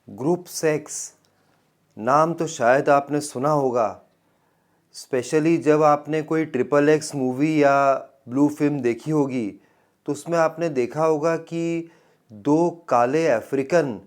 Group sex नाम तो शायद आपने सुना होगा, स्पेशली जब आपने कोई ट्रिपल एक्स मूवी या ब्लू फिल्म देखी होगी तो उसमें आपने देखा होगा कि दो काले अफ्रीकन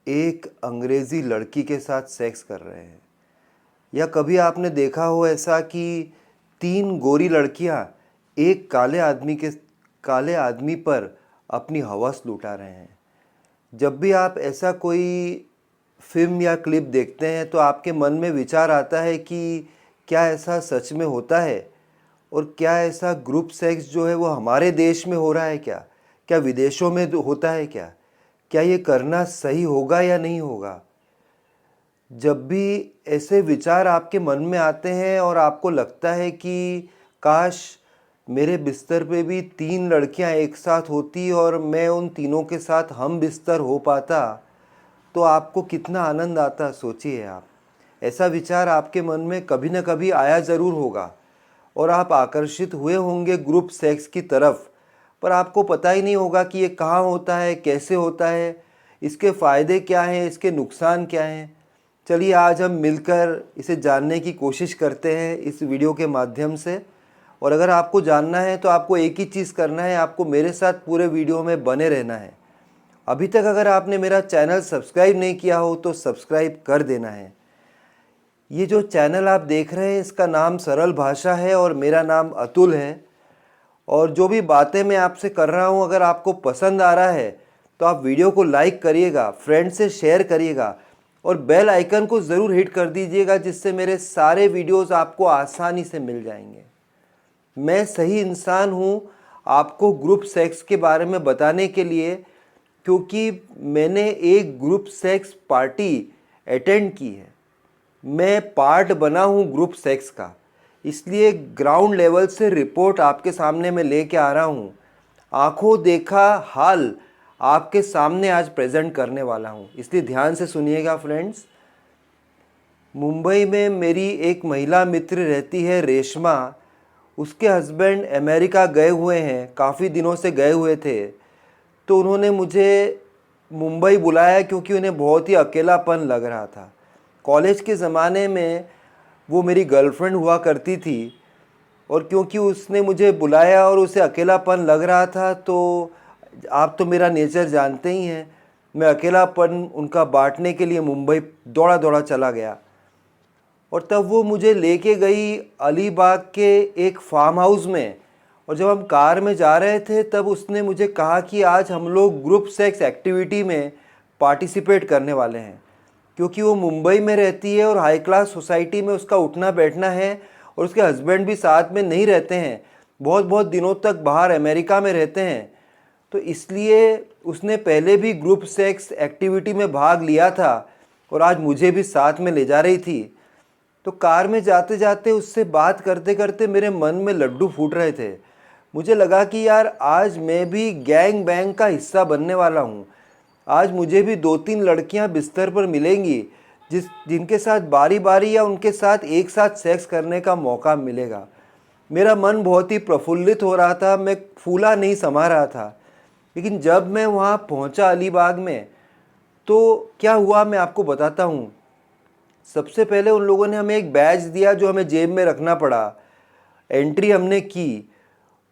एक अंग्रेज़ी लड़की के साथ सेक्स कर रहे हैं। या कभी आपने देखा हो ऐसा कि तीन गोरी लड़कियां एक काले आदमी पर अपनी हवस लुटा रहे हैं। जब भी आप ऐसा कोई फिल्म या क्लिप देखते हैं तो आपके मन में विचार आता है कि क्या ऐसा सच में होता है, और क्या ऐसा ग्रुप सेक्स जो है वो हमारे देश में हो रहा है, क्या विदेशों में होता है, क्या ये करना सही होगा या नहीं होगा। जब भी ऐसे विचार आपके मन में आते हैं और आपको लगता है कि काश मेरे बिस्तर पे भी तीन लड़कियां एक साथ होती और मैं उन तीनों के साथ हम बिस्तर हो पाता, तो आपको कितना आनंद आता सोचिए आप। ऐसा विचार आपके मन में कभी न कभी आया ज़रूर होगा और आप आकर्षित हुए होंगे ग्रुप सेक्स की तरफ, पर आपको पता ही नहीं होगा कि ये कहाँ होता है, कैसे होता है, इसके फ़ायदे क्या हैं, इसके नुकसान क्या हैं। चलिए आज हम मिलकर इसे जानने की कोशिश करते हैं इस वीडियो के माध्यम से। और अगर आपको जानना है तो आपको एक ही चीज़ करना है, आपको मेरे साथ पूरे वीडियो में बने रहना है। अभी तक अगर आपने मेरा चैनल सब्सक्राइब नहीं किया हो तो सब्सक्राइब कर देना है। ये जो चैनल आप देख रहे हैं इसका नाम सरल भाषा है और मेरा नाम अतुल है। और जो भी बातें मैं आपसे कर रहा हूँ अगर आपको पसंद आ रहा है तो आप वीडियो को लाइक करिएगा, फ्रेंड से शेयर करिएगा और बेल आइकन को ज़रूर हिट कर दीजिएगा, जिससे मेरे सारे वीडियोस आपको आसानी से मिल जाएंगे। मैं सही इंसान हूँ आपको ग्रुप सेक्स के बारे में बताने के लिए, क्योंकि मैंने एक ग्रुप सेक्स पार्टी अटेंड की है। मैं पार्ट बना हूँ ग्रुप सेक्स का, इसलिए ग्राउंड लेवल से रिपोर्ट आपके सामने मैं लेके आ रहा हूँ। आंखों देखा हाल आपके सामने आज प्रेजेंट करने वाला हूँ, इसलिए ध्यान से सुनिएगा फ्रेंड्स। मुंबई में मेरी एक महिला मित्र रहती है, रेशमा। उसके हस्बैंड अमेरिका गए हुए हैं, काफ़ी दिनों से गए हुए थे। तो उन्होंने मुझे मुंबई बुलाया क्योंकि उन्हें बहुत ही अकेलापन लग रहा था। कॉलेज के ज़माने में वो मेरी गर्लफ्रेंड हुआ करती थी, और क्योंकि उसने मुझे बुलाया और उसे अकेलापन लग रहा था, तो आप तो मेरा नेचर जानते ही हैं, मैं अकेलापन उनका बांटने के लिए मुंबई दौड़ा दौड़ा चला गया। और तब वो मुझे लेके गई अलीबाग के एक फार्म हाउस में, और जब हम कार में जा रहे थे तब उसने मुझे कहा कि आज हम लोग ग्रुप सेक्स एक्टिविटी में पार्टिसिपेट करने वाले हैं। क्योंकि वो मुंबई में रहती है और हाई क्लास सोसाइटी में उसका उठना बैठना है, और उसके हस्बैंड भी साथ में नहीं रहते हैं, बहुत बहुत दिनों तक बाहर अमेरिका में रहते हैं। तो इसलिए उसने पहले भी ग्रुप सेक्स एक्टिविटी में भाग लिया था और आज मुझे भी साथ में ले जा रही थी। तो कार में जाते जाते उससे बात करते करते मेरे मन में लड्डू फूट रहे थे। मुझे लगा कि यार आज मैं भी गैंग बैंग का हिस्सा बनने वाला हूँ। आज मुझे भी दो तीन लड़कियाँ बिस्तर पर मिलेंगी जिनके साथ बारी बारी या उनके साथ एक साथ सेक्स करने का मौका मिलेगा। मेरा मन बहुत ही प्रफुल्लित हो रहा था, मैं फूला नहीं समा रहा था। लेकिन जब मैं वहाँ पहुँचा अलीबाग में, तो क्या हुआ मैं आपको बताता हूँ। सबसे पहले उन लोगों ने हमें एक बैज दिया जो हमें जेब में रखना पड़ा। एंट्री हमने की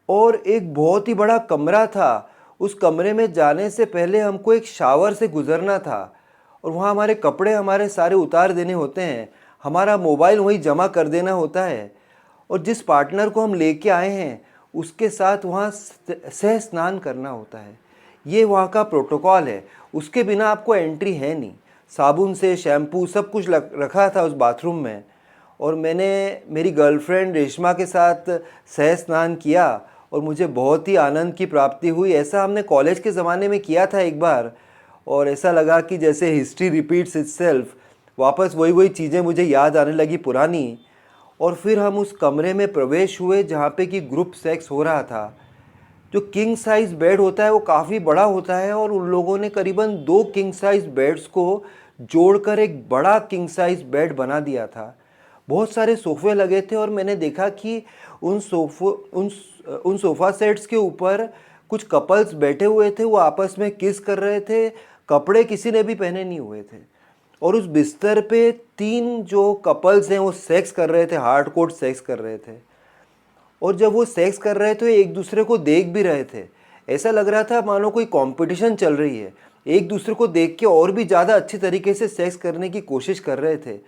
और एक बहुत ही बड़ा कमरा था। उस कमरे में जाने से पहले हमको एक शावर से गुजरना था, और वहाँ हमारे कपड़े हमारे सारे उतार देने होते हैं, हमारा मोबाइल वहीं जमा कर देना होता है, और जिस पार्टनर को हम लेके आए हैं उसके साथ वहाँ सह स्नान करना होता है। ये वहाँ का प्रोटोकॉल है, उसके बिना आपको एंट्री है नहीं। साबुन से शैम्पू सब कुछ रखा था उस बाथरूम में, और मैंने मेरी गर्लफ्रेंड रेशमा के साथ सह स्नान किया और मुझे बहुत ही आनंद की प्राप्ति हुई। ऐसा हमने कॉलेज के ज़माने में किया था एक बार, और ऐसा लगा कि जैसे हिस्ट्री रिपीट्स इटसेल्फ, वापस वही वही चीज़ें मुझे याद आने लगी पुरानी। और फिर हम उस कमरे में प्रवेश हुए जहाँ पे कि ग्रुप सेक्स हो रहा था। जो किंग साइज़ बेड होता है वो काफ़ी बड़ा होता है, और उन लोगों ने करीबन 2 किंग साइज़ बेड्स को जोड़कर एक बड़ा किंग साइज़ बेड बना दिया था। बहुत सारे सोफ़े लगे थे, और मैंने देखा कि उन सोफ़ा सेट्स के ऊपर कुछ कपल्स बैठे हुए थे, वो आपस में किस कर रहे थे। कपड़े किसी ने भी पहने नहीं हुए थे, और उस बिस्तर पे 3 जो कपल्स हैं वो सेक्स कर रहे थे, हार्डकोर सेक्स कर रहे थे। और जब वो सेक्स कर रहे थे एक दूसरे को देख भी रहे थे, ऐसा लग रहा था मानो कोई कंपटीशन चल रही है, एक दूसरे को देख के और भी ज़्यादा अच्छी तरीके से सेक्स करने की कोशिश कर रहे थे।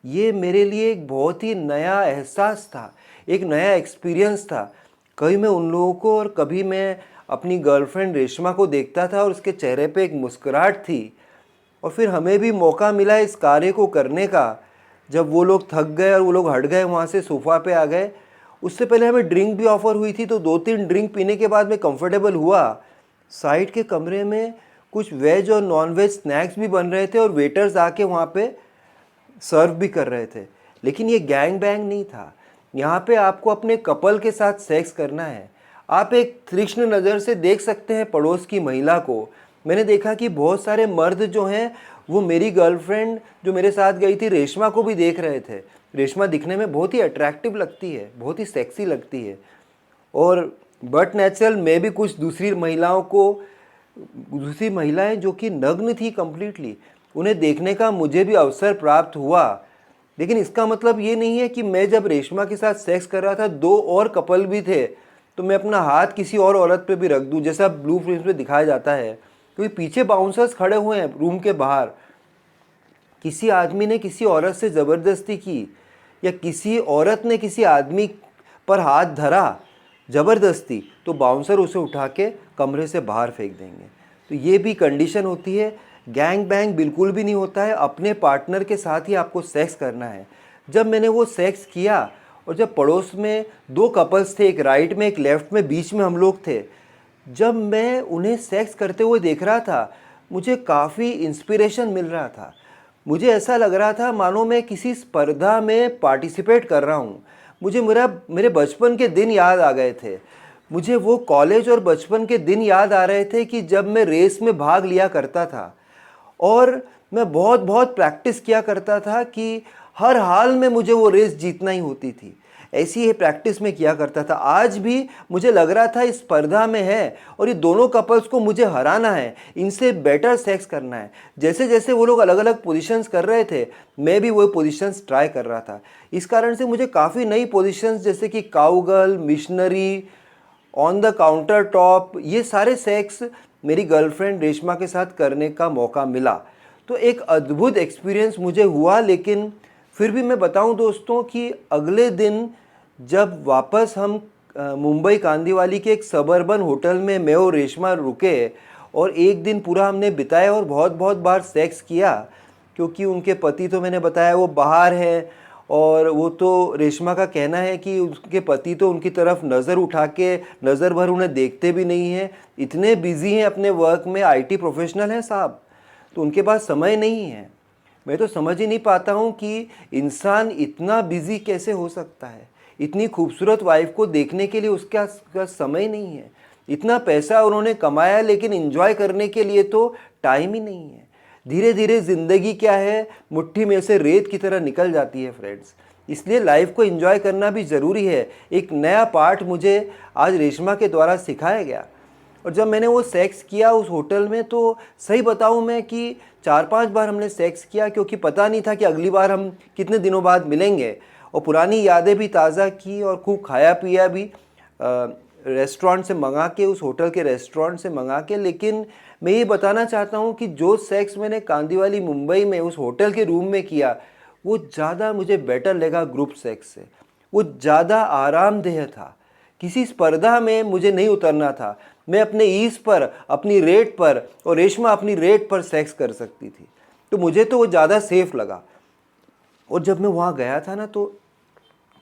ये मेरे लिए एक बहुत ही नया एहसास था, एक नया एक्सपीरियंस था। कभी मैं उन लोगों को और कभी मैं अपनी गर्लफ्रेंड रेशमा को देखता था और उसके चेहरे पे एक मुस्कुराहट थी, और फिर हमें भी मौका मिला इस कार्य को करने का। जब वो लोग थक गए और वो लोग हट गए, वहाँ से सोफ़ा पे आ गए, उससे पहले हमें ड्रिंक भी ऑफ़र हुई थी, तो 2-3 ड्रिंक पीने के बाद मैं कंफर्टेबल हुआ। साइड के कमरे में कुछ वेज और नॉन वेज स्नैक्स भी बन रहे थे और वेटर्स आके वहाँ पे सर्व भी कर रहे थे। लेकिन ये गैंग बैंग नहीं था, यहाँ पे आपको अपने कपल के साथ सेक्स करना है। आप एक तीक्ष्ण नज़र से देख सकते हैं पड़ोस की महिला को। मैंने देखा कि बहुत सारे मर्द जो हैं वो मेरी गर्लफ्रेंड जो मेरे साथ गई थी रेशमा को भी देख रहे थे। रेशमा दिखने में बहुत ही अट्रैक्टिव लगती है, बहुत ही सेक्सी लगती है, और बट नेचुरल मैं भी कुछ दूसरी महिलाएं जो कि नग्न थी कम्प्लीटली, उन्हें देखने का मुझे भी अवसर प्राप्त हुआ। लेकिन इसका मतलब ये नहीं है कि मैं जब रेशमा के साथ सेक्स कर रहा था 2 और कपल भी थे तो मैं अपना हाथ किसी और औरत पे भी रख दूं, जैसा ब्लू फिल्म में दिखाया जाता है। क्योंकि पीछे बाउंसर्स खड़े हुए हैं रूम के बाहर। किसी आदमी ने किसी औरत से ज़बरदस्ती की या किसी औरत ने किसी आदमी पर हाथ धरा ज़बरदस्ती, तो बाउंसर उसे उठा के कमरे से बाहर फेंक देंगे। तो ये भी कंडीशन होती है। गैंग बैंग बिल्कुल भी नहीं होता है, अपने पार्टनर के साथ ही आपको सेक्स करना है। जब मैंने वो सेक्स किया और जब पड़ोस में 2 कपल्स थे, एक राइट में एक लेफ़्ट में, बीच में हम लोग थे, जब मैं उन्हें सेक्स करते हुए देख रहा था मुझे काफ़ी इंस्पिरेशन मिल रहा था। मुझे ऐसा लग रहा था मानो मैं किसी स्पर्धा में पार्टिसिपेट कर रहा हूँ। मुझे मेरे बचपन के दिन याद आ गए थे। मुझे वो कॉलेज और बचपन के दिन याद आ रहे थे कि जब मैं रेस में भाग लिया करता था और मैं बहुत बहुत प्रैक्टिस किया करता था कि हर हाल में मुझे वो रेस जीतना ही होती थी। ऐसी ही प्रैक्टिस में किया करता था। आज भी मुझे लग रहा था इस स्पर्धा में है और ये दोनों कपल्स को मुझे हराना है, इनसे बेटर सेक्स करना है। जैसे जैसे वो लोग अलग अलग पोजीशंस कर रहे थे मैं भी वो पोजीशंस ट्राई कर रहा था। इस कारण से मुझे काफ़ी नई पोजीशंस जैसे कि cowgirl, missionary, on the counter top, ये सारे सेक्स मेरी गर्लफ्रेंड रेशमा के साथ करने का मौका मिला। तो एक अद्भुत एक्सपीरियंस मुझे हुआ। लेकिन फिर भी मैं बताऊं दोस्तों कि अगले दिन जब वापस हम मुंबई कांदीवाली के एक सबर्बन होटल में मैं और रेशमा रुके और एक दिन पूरा हमने बिताया और बहुत बहुत बार सेक्स किया, क्योंकि उनके पति तो मैंने बताया वो बाहर हैं और वो तो रेशमा का कहना है कि उसके पति तो उनकी तरफ नज़र उठा के नज़र भर उन्हें देखते भी नहीं हैं, इतने बिजी हैं अपने वर्क में, आईटी प्रोफेशनल हैं साहब, तो उनके पास समय नहीं है। मैं तो समझ ही नहीं पाता हूँ कि इंसान इतना बिजी कैसे हो सकता है। इतनी खूबसूरत वाइफ को देखने के लिए उसका समय नहीं है। इतना पैसा उन्होंने कमाया लेकिन एंजॉय करने के लिए तो टाइम ही नहीं है। धीरे धीरे ज़िंदगी क्या है, मुट्ठी में से रेत की तरह निकल जाती है फ्रेंड्स। इसलिए लाइफ को एंजॉय करना भी ज़रूरी है। एक नया पार्ट मुझे आज रेशमा के द्वारा सिखाया गया। और जब मैंने वो सेक्स किया उस होटल में, तो सही बताऊं मैं कि 4-5 बार हमने सेक्स किया, क्योंकि पता नहीं था कि अगली बार हम कितने दिनों बाद मिलेंगे। और पुरानी यादें भी ताज़ा की और खूब खाया पिया भी रेस्टोरेंट से मंगा के, उस होटल के रेस्टोरेंट से मंगा के। लेकिन मैं ये बताना चाहता हूँ कि जो सेक्स मैंने कांदीवाली मुंबई में उस होटल के रूम में किया वो ज़्यादा मुझे बेटर लगा ग्रुप सेक्स से। वो ज़्यादा आरामदेह था। किसी स्पर्धा में मुझे नहीं उतरना था। मैं अपने ईज पर, अपनी रेट पर, और रेशमा अपनी रेट पर सेक्स कर सकती थी, तो मुझे तो वो ज़्यादा सेफ लगा। और जब मैं वहाँ गया था ना, तो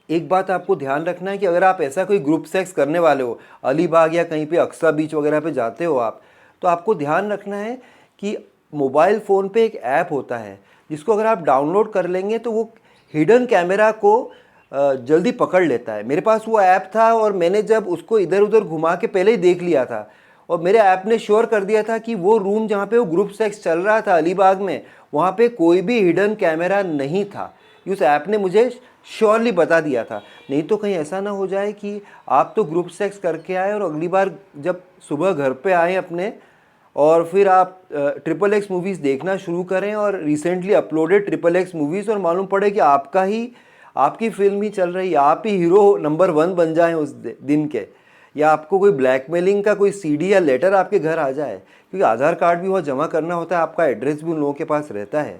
एक बात आपको ध्यान रखना है कि अगर आप ऐसा कोई ग्रुप सेक्स करने वाले हो, अलीबाग या कहीं पे अक्सा बीच वगैरह पे जाते हो आप, तो आपको ध्यान रखना है कि मोबाइल फ़ोन पे एक ऐप होता है जिसको अगर आप डाउनलोड कर लेंगे तो वो हिडन कैमरा को जल्दी पकड़ लेता है। मेरे पास वो ऐप था और मैंने जब उसको इधर उधर घुमा के पहले ही देख लिया था और मेरे ऐप ने श्योर कर दिया था कि वो रूम जहाँ पे वो ग्रुप सेक्स चल रहा था अलीबाग में, वहाँ पे कोई भी हिडन कैमरा नहीं था। उस ऐप ने मुझे श्योरली बता दिया था। नहीं तो कहीं ऐसा ना हो जाए कि आप तो ग्रुप सेक्स करके आए और अगली बार जब सुबह घर पे आए अपने और फिर आप ट्रिपल एक्स मूवीज़ देखना शुरू करें और recently uploaded triple x movies और मालूम पड़े कि आपकी फिल्म ही चल रही है, आप ही हीरो नंबर 1 बन जाएं उस दिन के, या आपको कोई ब्लैकमेलिंग का कोई सीडी या लेटर आपके घर आ जाए, क्योंकि आधार कार्ड भी वहाँ जमा करना होता है, आपका एड्रेस भी उन लोगों के पास रहता है।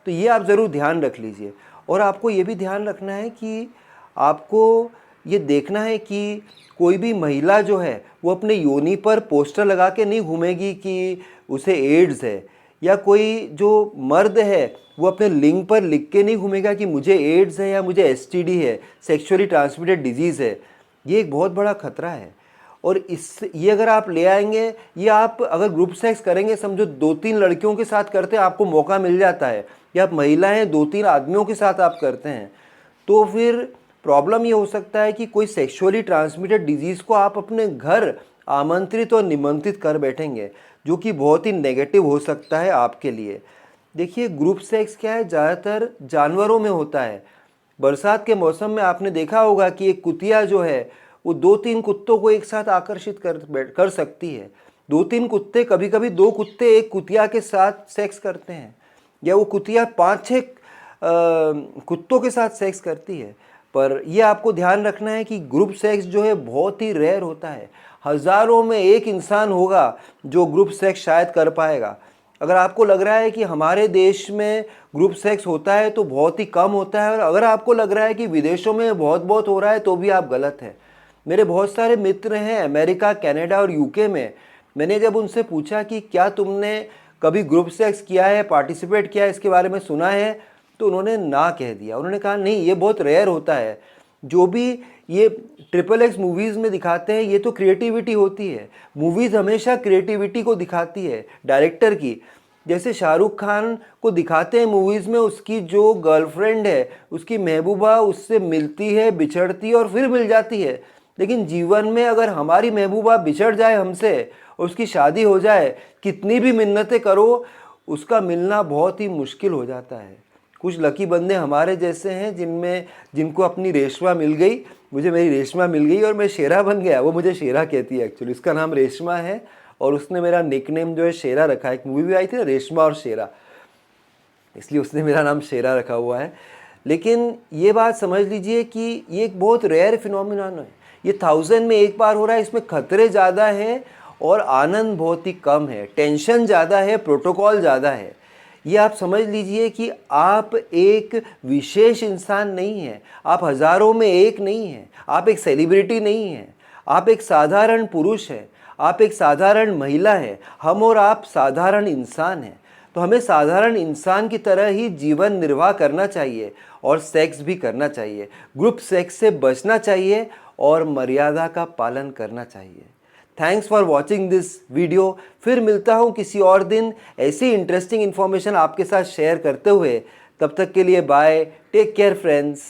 तो ये आप ज़रूर ध्यान रख लीजिए। और आपको ये भी ध्यान रखना है कि आपको ये देखना है कि कोई भी महिला जो है वो अपने योनि पर पोस्टर लगा के नहीं घूमेगी कि उसे एड्स है, या कोई जो मर्द है वो अपने लिंग पर लिख के नहीं घूमेगा कि मुझे एड्स है या मुझे एसटीडी है, सेक्सुअली ट्रांसमिटेड डिजीज़ है। ये एक बहुत बड़ा खतरा है। और ये अगर आप ले आएंगे, ये आप अगर ग्रुप सेक्स करेंगे, समझो 2-3 लड़कियों के साथ करते हैं, आपको मौका मिल जाता है, या आप महिलाएं 2-3 आदमियों के साथ आप करते हैं, तो फिर प्रॉब्लम ये हो सकता है कि कोई सेक्सुअली ट्रांसमिटेड डिजीज़ को आप अपने घर आमंत्रित और निमंत्रित कर बैठेंगे, जो कि बहुत ही नेगेटिव हो सकता है आपके लिए। देखिए, ग्रुप सेक्स क्या है, ज़्यादातर जानवरों में होता है। बरसात के मौसम में आपने देखा होगा कि एक कुतिया जो है वो 2-3 कुत्तों को एक साथ आकर्षित कर सकती है। 2-3 कुत्ते, कभी कभी 2 कुत्ते एक कुतिया के साथ सेक्स करते हैं, या वो कुतिया 5-6 कुत्तों के साथ सेक्स करती है। पर ये आपको ध्यान रखना है कि ग्रुप सेक्स जो है बहुत ही रेयर होता है। हज़ारों में एक इंसान होगा जो ग्रुप सेक्स शायद कर पाएगा। अगर आपको लग रहा है कि हमारे देश में ग्रुप सेक्स होता है तो बहुत ही कम होता है, और अगर आपको लग रहा है कि विदेशों में बहुत बहुत हो रहा है, तो भी आप गलत हैं। मेरे बहुत सारे मित्र हैं अमेरिका, कनाडा और यूके में। मैंने जब उनसे पूछा कि क्या तुमने कभी ग्रुप सेक्स किया है, पार्टिसिपेट किया है, इसके बारे में सुना है, तो उन्होंने ना कह दिया। उन्होंने कहा नहीं, ये बहुत रेयर होता है। जो भी ये ट्रिपल एक्स मूवीज़ में दिखाते हैं, ये तो क्रिएटिविटी होती है। मूवीज़ हमेशा क्रिएटिविटी को दिखाती है, डायरेक्टर की। जैसे शाहरुख खान को दिखाते हैं मूवीज़ में, उसकी जो गर्लफ्रेंड है, उसकी महबूबा उससे मिलती है, बिछड़ती है और फिर मिल जाती है। लेकिन जीवन में अगर हमारी महबूबा बिछड़ जाए हमसे और उसकी शादी हो जाए, कितनी भी मिन्नतें करो, उसका मिलना बहुत ही मुश्किल हो जाता है। कुछ लकी बंदे हमारे जैसे हैं जिनको अपनी रेशमा मिल गई। मुझे मेरी रेशमा मिल गई और मैं शेरा बन गया। वो मुझे शेरा कहती है एक्चुअली, इसका नाम रेशमा है और उसने मेरा निकनेम जो है शेरा रखा है। एक मूवी भी आई थी ना, रेशमा और शेरा, इसलिए उसने मेरा नाम शेरा रखा हुआ है। लेकिन ये बात समझ लीजिए कि ये एक बहुत रेयर फिनोमिनन है। ये 1000 में एक बार हो रहा है। इसमें खतरे ज़्यादा हैं और आनंद बहुत ही कम है। टेंशन ज़्यादा है, प्रोटोकॉल ज़्यादा है। ये आप समझ लीजिए कि आप एक विशेष इंसान नहीं हैं, आप हज़ारों में एक नहीं हैं, आप एक सेलिब्रिटी नहीं हैं, आप एक साधारण पुरुष हैं, आप एक साधारण महिला हैं। हम और आप साधारण इंसान हैं। तो हमें साधारण इंसान की तरह ही जीवन निर्वाह करना चाहिए और सेक्स भी करना चाहिए। ग्रुप सेक्स से बचना चाहिए और मर्यादा का पालन करना चाहिए। Thanks for watching this video. फिर मिलता हूँ किसी और दिन ऐसी इंटरेस्टिंग इन्फॉर्मेशन आपके साथ शेयर करते हुए। तब तक के लिए बाय, टेक केयर फ्रेंड्स।